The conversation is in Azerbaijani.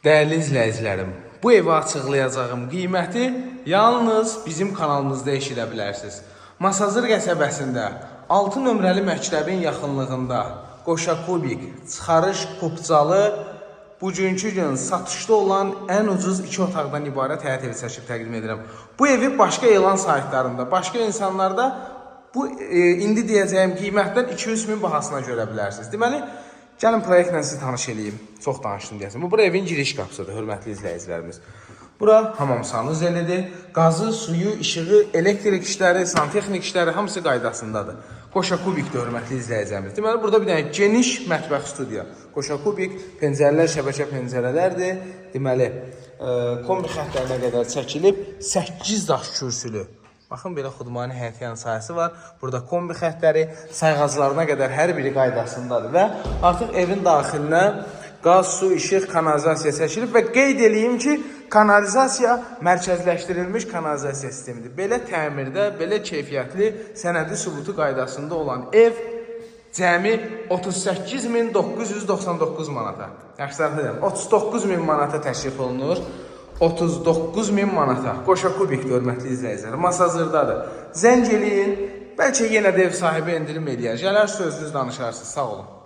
Değerli izləyicilərim, bu evi açıqlayacağım qiyməti yalnız bizim kanalımızda eşidə bilərsiniz. Masazır qəsəbəsində 6 nömrəli məktəbin yaxınlığında Qoşa Kubik, Çıxarış Kupcalı bugünkü gün satışda olan ən ucuz 2 otaqdan ibarət həyət evi çəkib təqdim edirəm. Bu evi başqa elan saytlarında, başqa insanlarda bu indi deyəcəyim qiymətdən 200 min bahasına görə bilərsiniz. Deməli, gəlin proyektlə sizi tanış edeyim. Çox danışdım deyəsən. Bu evin giriş qapısıdır, hörmətli izləyicilərimiz. Bura hamam sanuzelidir. Qazı, suyu, işığı, elektrik işləri, santexnik işləri hamısı qaydasındadır. Qoşa Kubikdir, hörmətli izləyicilərimiz. Deməli, burada bir dənə geniş mətbəx studiya. Qoşa Kubik, pəncərələr, şəbəkə pəncərələrdir. Deməli, kombi xəttlərinə qədər çəkilib 8 daş kürsülü. Baxın, belə xudmani həyətyan sayəsi var. Burada kombi xəttləri sayğaclarına qədər hər biri qaydasındadır və artıq evin daxilinə qaz, su, işıq, kanalizasiya çəkilib və qeyd edeyim ki, kanalizasiya mərkəzləşdirilmiş kanalizasiya sistemidir. Belə təmirdə, belə keyfiyyətli, sənədi sübutu qaydasında olan ev cəmi 38.999 manata. Yaxşılar, 39.000 manata təşrif olunur. 39.000 manata. Qoşa Kubikdir, hörmətli izləyicilər. Masazırdadır. Zəng eləyin. Bəlkə yenə də ev sahibi endirim eləyər. Gələr sözünüz danışarsınız. Sağ olun.